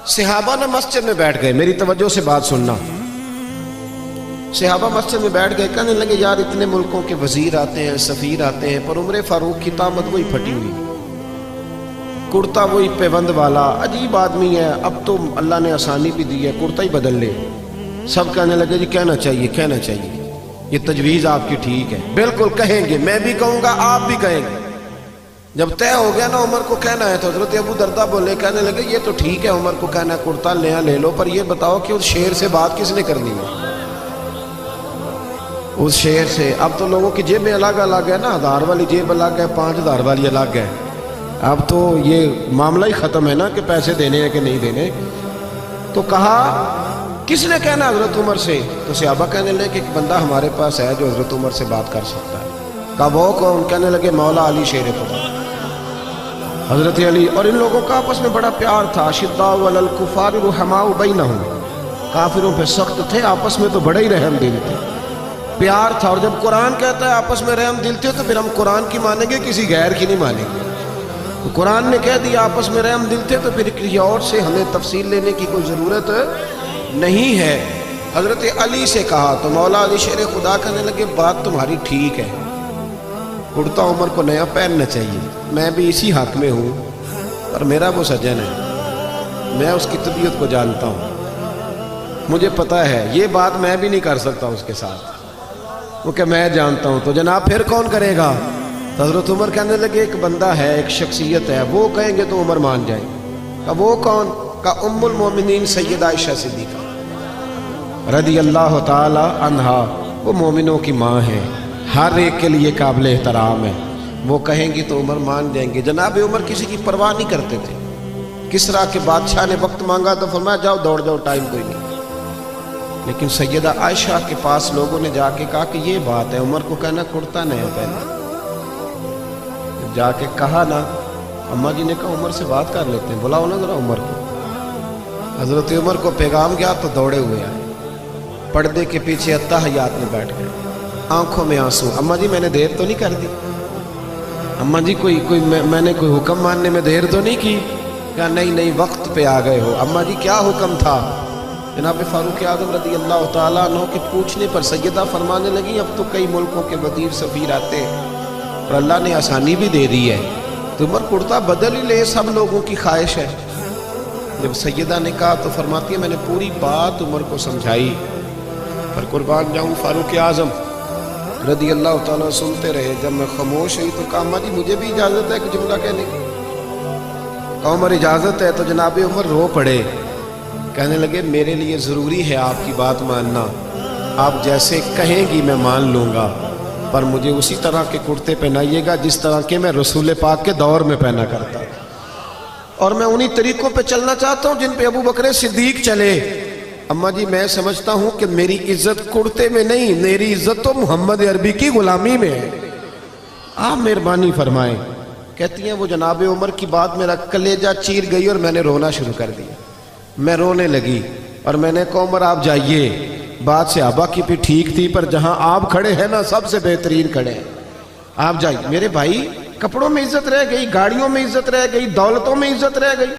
सहाबा ना मस्जिद में बैठ गए, मेरी तवज्जो से बात सुनना। सहाबा मस्जिद में बैठ गए, कहने लगे यार इतने मुल्कों के वजीर आते हैं, सफीर आते हैं, पर उमर फारूक की तामत वही फटी हुई, कुर्ता वही पेबंद वाला, अजीब आदमी है, अब तो अल्लाह ने आसानी भी दी है, कुर्ता ही बदल ले। सब कहने लगे जी कहना चाहिए, कहना चाहिए, ये तजवीज़ आपकी ठीक है। बिल्कुल कहेंगे, मैं भी कहूँगा, आप भी कहेंगे। जब तय हो गया ना उमर को कहना है, तो हजरत अबू दरदा बोले, कहने लगे ये तो ठीक है उमर को कहना कुर्ता नया ले लो, पर ये बताओ कि उस शेर से बात किसने करनी है, उस शेर से। अब तो लोगों की जेबें अलग अलग है ना, 1000 वाली जेब अलग है, 5000 वाली अलग है। अब तो ये मामला ही ख़त्म है ना कि पैसे देने हैं कि नहीं देने। तो कहा किसने कहना हजरत उमर से? तो सहाबा कहने लगे कि एक बंदा हमारे पास है जो हजरत उमर से बात कर सकता है। कहा वो कौन? कहने लगे मौला अली शेर खुदा, हजरत अली। और इन लोगों का आपस में बड़ा प्यार था। अशिद्दाउ अलल कुफार रुहमाउ बैनहुम, काफिरों पे सख्त थे, आपस में तो बड़े ही रहम दिल थे, प्यार था। और जब कुरान कहता है आपस में रहम दिल थे, तो फिर हम कुरान की मानेंगे, किसी गैर की नहीं मानेंगे। तो कुरान ने कह दिया आपस में रहम दिल थे, तो फिर किसी और से हमें तफसील लेने की कोई ज़रूरत नहीं है। हजरत अली से कहा तो मौला अली शेर खुदा कहने लगे बात तुम्हारी ठीक है, कुर्ता उमर को नया पहनना चाहिए, मैं भी इसी हक में हूँ, पर मेरा वो सज्जन है, मैं उसकी तबीयत को जानता हूँ, मुझे पता है ये बात मैं भी नहीं कर सकता उसके साथ, क्योंकि मैं जानता हूँ। तो जनाब फिर कौन करेगा? तो हजरत उमर कहने लगे एक बंदा है, एक शख्सियत है, वो कहेंगे तो उमर मान जाएंगे। का वो कौन? का उम्मुल मोमिनीन सैयदा आयशा सिद्दीक़ा रज़ी अल्लाह ताला अन्हा, वो मोमिनों की माँ है, हर एक के लिए काबिल एहतराम है, वो कहेंगी तो उमर मान जाएंगे। जनाब उमर किसी की परवाह नहीं करते थे। किसरा के बादशाह ने वक्त मांगा तो फरमाया जाओ दौड़ जाओ, टाइम कोई नहीं। लेकिन सैयदा आयशा के पास लोगों ने जाके कहा कि ये बात है, उमर को कहना कुर्ता नया पहना। जाके कहा ना, अम्मा जी ने कहा उमर से बात कर लेते हैं, बुलाओ ना जरा उमर को। हजरत उमर को पैगाम गया तो दौड़े हुए आए, पर्दे के पीछे अत्तहियात में बैठ गए, आंखों में आंसू। अम्मा जी मैंने देर तो नहीं कर दी? अम्मा जी मैंने कोई हुक्म मानने में देर तो नहीं की? क्या नहीं नहीं वक्त पे आ गए हो। अम्मा जी क्या हुक्म था? जनाब फारूक आज़म रज़ी अल्लाह ताला अन्हु के पूछने पर सैयदा फरमाने लगी अब तो कई मुल्कों के वज़ीर सफ़ीर आते हैं और अल्लाह ने आसानी भी दे दी है, तो उमर कुर्ता बदल ही ले, सब लोगों की ख्वाहिश है। जब सैयदा ने कहा तो फरमाती है मैंने पूरी बात उमर को समझाई, पर कुर्बान जाऊँ फारूक आज़म रज़ी अल्लाह ताला सुनते रहे। जब मैं खामोश हुई तो कहा अम्मा जी मुझे भी इजाज़त है कि जुमला कहने की? कहा उमर इजाज़त है। तो जनाब उमर रो पड़े, कहने लगे मेरे लिए ज़रूरी है आपकी बात मानना, आप जैसे कहेंगी मैं मान लूँगा, पर मुझे उसी तरह के कुर्ते पहनाइएगा जिस तरह के मैं रसूल पाक के दौर में पहना करता, और मैं उन्हीं तरीक़ों पे चलना चाहता हूँ जिन पे अबू बकर सिद्दीक चले। अम्मा जी मैं समझता हूँ कि मेरी इज्जत कुर्ते में नहीं, मेरी इज्जत तो मोहम्मद अरबी की गुलामी में है, आप मेहरबानी फरमाएं। कहती हैं वो जनाब उमर की बात मेरा कलेजा चीर गई और मैंने रोना शुरू कर दिया। मैं रोने लगी और मैंने कहा उमर आप जाइए, बात सहाबा की भी ठीक थी, पर जहां आप खड़े हैं ना सबसे बेहतरीन खड़े हैं, आप जाइए। मेरे भाई कपड़ों में इज्जत रह गई, गाड़ियों में इज्जत रह गई, दौलतों में इज्जत रह गई।